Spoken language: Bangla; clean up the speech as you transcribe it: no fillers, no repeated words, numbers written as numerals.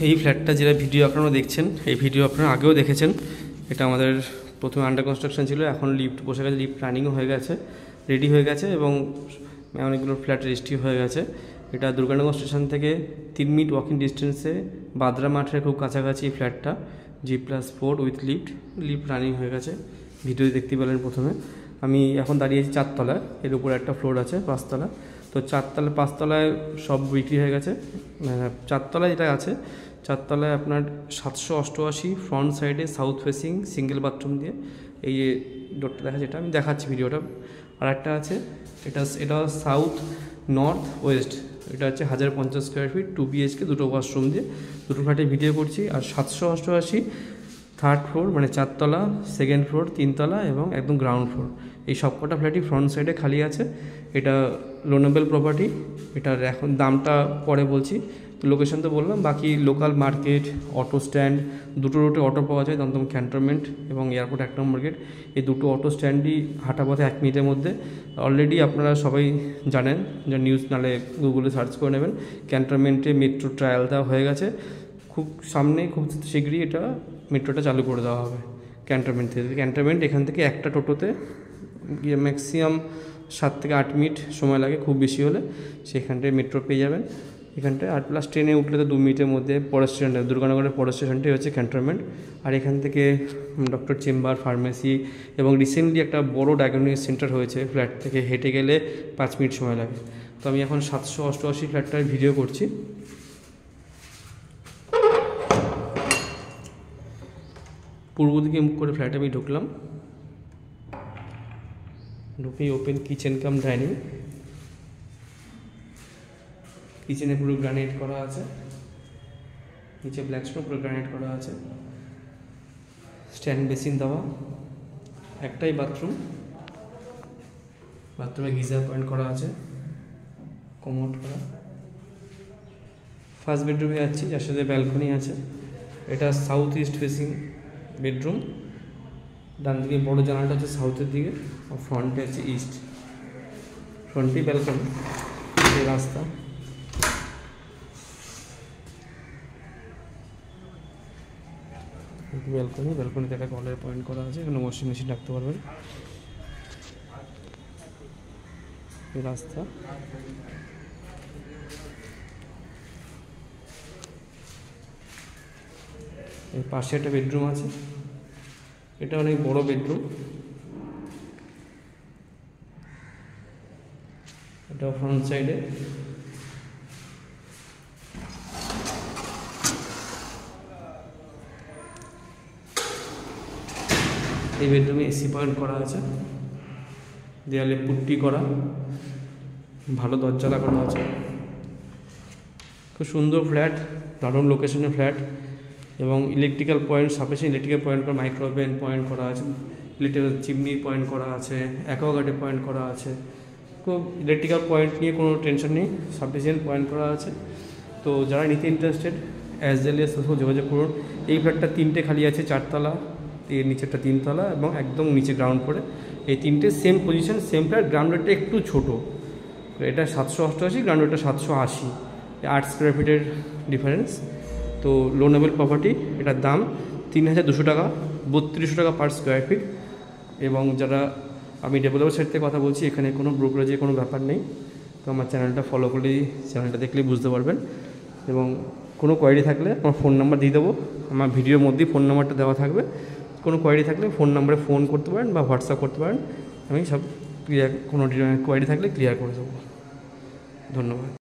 এই ফ্ল্যাটটা যেটা ভিডিও আপনারা দেখছেন, এই ভিডিও আপনারা আগেও দেখেছেন। এটা আমাদের প্রথমে আন্ডার কনস্ট্রাকশন ছিল, এখন লিফট বসে গেছে, লিফট রানিংও হয়ে গেছে, রেডি হয়ে গেছে এবং অনেকগুলো ফ্ল্যাট রেজিস্ট্রি হয়ে গেছে। এটা দুর্গানগর স্টেশন থেকে 3 মিনিট ওয়াকিং ডিস্টেন্সে বাদরা মাঠের খুব কাছাকাছি ফ্ল্যাটটা, G+4 উইথ লিফট রানিং হয়ে গেছে। ভিডিও দেখতে পেলেন প্রথমে। আমি এখন দাঁড়িয়েছি 4 তলায়, এর উপরে একটা ফ্লোর আছে 5 তলা। তো 4 তলা 5 তলায় সব বিক্রি হয়ে গেছে। 4 তলায় যেটা আছে, 4 তলায় আপনার 788 ফ্রন্ট সাইডে সাউথ ফেসিং সিঙ্গেল বাথরুম দিয়ে, এই যে ডোরটা দেখা যেটা আমি দেখাচ্ছি ভিডিওটা। আর একটা আছে, এটা সাউথ নর্থ ওয়েস্ট, এটা হচ্ছে 1050 স্কোয়ার ফিট 2 BHK, দুটো ওয়াশরুম দিয়ে, দুটো ফ্ল্যাটে ভিডিও করছি। আর 788 থার্ড ফ্লোর, মানে 4 তলা, সেকেন্ড ফ্লোর, 3 তলা এবং একদম গ্রাউন্ড ফ্লোর, এই সবকটা ফ্ল্যাটই ফ্রন্ট সাইডে খালি আছে। এটা লোনেবল প্রপার্টি। এটার এখন দামটা পরে বলছি। তো লোকেশন তো বললাম, বাকি লোকাল মার্কেট, অটো স্ট্যান্ড, দুটো রুটে অটো পাওয়া যায়, দমদম ক্যান্টনমেন্ট এবং এয়ারপোর্ট 1 নম্বর গেট। এই দুটো অটো স্ট্যান্ডই হাঁটা পথে 1 মিনিটের মধ্যে। অলরেডি আপনারা সবাই জানেন, যে নিউজ নালে গুগলে সার্চ করে নেবেন, ক্যান্টনমেন্টে মেট্রো ট্রায়াল দেওয়া হয়ে গেছে। খুব সামনেই, খুব শীঘ্রই এটা মেট্রোটা চালু করে দেওয়া হবে ক্যান্টনমেন্ট থেকে। ক্যান্টনমেন্ট এখান থেকে একটা টোটোতে গিয়ে ম্যাক্সিমাম 7 থেকে 8 মিনিট সময় লাগে, খুব বেশি হলে সেখানটায় মেট্রো পেয়ে যাবেন। এখানটায় 8+ ট্রেনে উঠলে তো 2 মিনিটের মধ্যে পরের স্টেশনটা, দুর্গানগরের পরের স্টেশনটাই হচ্ছে ক্যান্টনমেন্ট। আর এখান থেকে ডক্টর চেম্বার, ফার্মেসি এবং রিসেন্টলি একটা বড় ডায়াগনস্টিক সেন্টার হয়েছে, ফ্ল্যাট থেকে হেঁটে গেলে 5 মিনিট সময় লাগে। তো আমি এখন 788 ফ্ল্যাটটার ভিডিও করছি। পূর্ব দিকে মুখ করে ফ্ল্যাটে আমি ঢুকলাম, ঢুকেই ওপেন কিচেন কাম ডাইনিং। কিচেনে পুরো গ্রানাইট করা আছে, নিচে ব্ল্যাক স্টোন, পুরো গ্রানাইট করা আছে, স্ট্যান্ড বেসিন দেওয়া, একটাই বাথরুম, বাথরুমে গিজার পয়েন্ট করা আছে, কমোড করা। ফার্স্ট বেডরুমে যাচ্ছি, যার সাথে ব্যালকনি আছে। এটা সাউথ ইস্ট ফেসিং বেডরুম, ডান দিকে বড় জানালাটা হচ্ছে সাউথের দিকে, আর ফ্রন্টে আছে ইস্ট, ফ্রন্টেই ব্যালকনি, রাস্তা। ব্যালকনিতে একটা কলের পয়েন্ট করা আছে, এখানে ওয়াশিং মেশিন রাখতে পারবেন। রাস্তা, এর পাশে একটা বেডরুম আছে, এটা অনেক বড় বেডরুম। এটা ফ্রন্ট সাইডে। এই বেডরুমে এসি পয়েন্ট করা আছে, দেয়ালে পুট্টি করা, ভালো দরজা লাগানো আছে। খুব সুন্দর ফ্ল্যাট, দারুণ লোকেশনের ফ্ল্যাট এবং electrical point, sufficient electrical point করা, মাইক্রোওভেন পয়েন্ট করা আছে, ইলেকট্রিক্যাল চিমনি পয়েন্ট করা আছে, অ্যাকোয়াগার্ডে পয়েন্ট করা আছে। খুব ইলেকট্রিক্যাল পয়েন্ট নিয়ে কোনো টেনশন নেই, সাফিসিয়েন্ট পয়েন্ট করা আছে। তো যারা নিতে ইন্টারেস্টেড, অ্যাজ ওয়েল এর সাথে যোগাযোগ করুন। এই ফ্ল্যাটটা 3টে খালি আছে, 4 তলা, এর নিচেরটা 3 তলা এবং একদম নিচে গ্রাউন্ড ফ্লোরে। এই 3টে same position, same flat, ground রেটটা একটু ছোটো। এটা 788, গ্রাউন্ড রেটটা 780, 8 স্কোয়ার ফিটের ডিফারেন্স। তো লোনেবল প্রপার্টি, এটার দাম 3200 টাকা, 3200 টাকা পার স্কোয়ার ফিট। এবং যারা, আমি ডেভেলপার সাইড থেকে কথা বলছি, এখানে কোনো ব্রোকারেজের কোনো ব্যাপার নেই। তো আমার চ্যানেলটা ফলো করলেই, চ্যানেলটা দেখলেই বুঝতে পারবেন। এবং কোনো কোয়ারি থাকলে আমার ফোন নাম্বার দিয়ে দেবো, আমার ভিডিওর মধ্যেই ফোন নাম্বারটা দেওয়া থাকবে। কোনো কোয়ারি থাকলে ফোন নাম্বারে ফোন করতে পারেন বা হোয়াটসঅ্যাপ করতে পারেন, আমি সব ক্লিয়ার, কোনো কোয়ারি থাকলে ক্লিয়ার করে দেবো। ধন্যবাদ।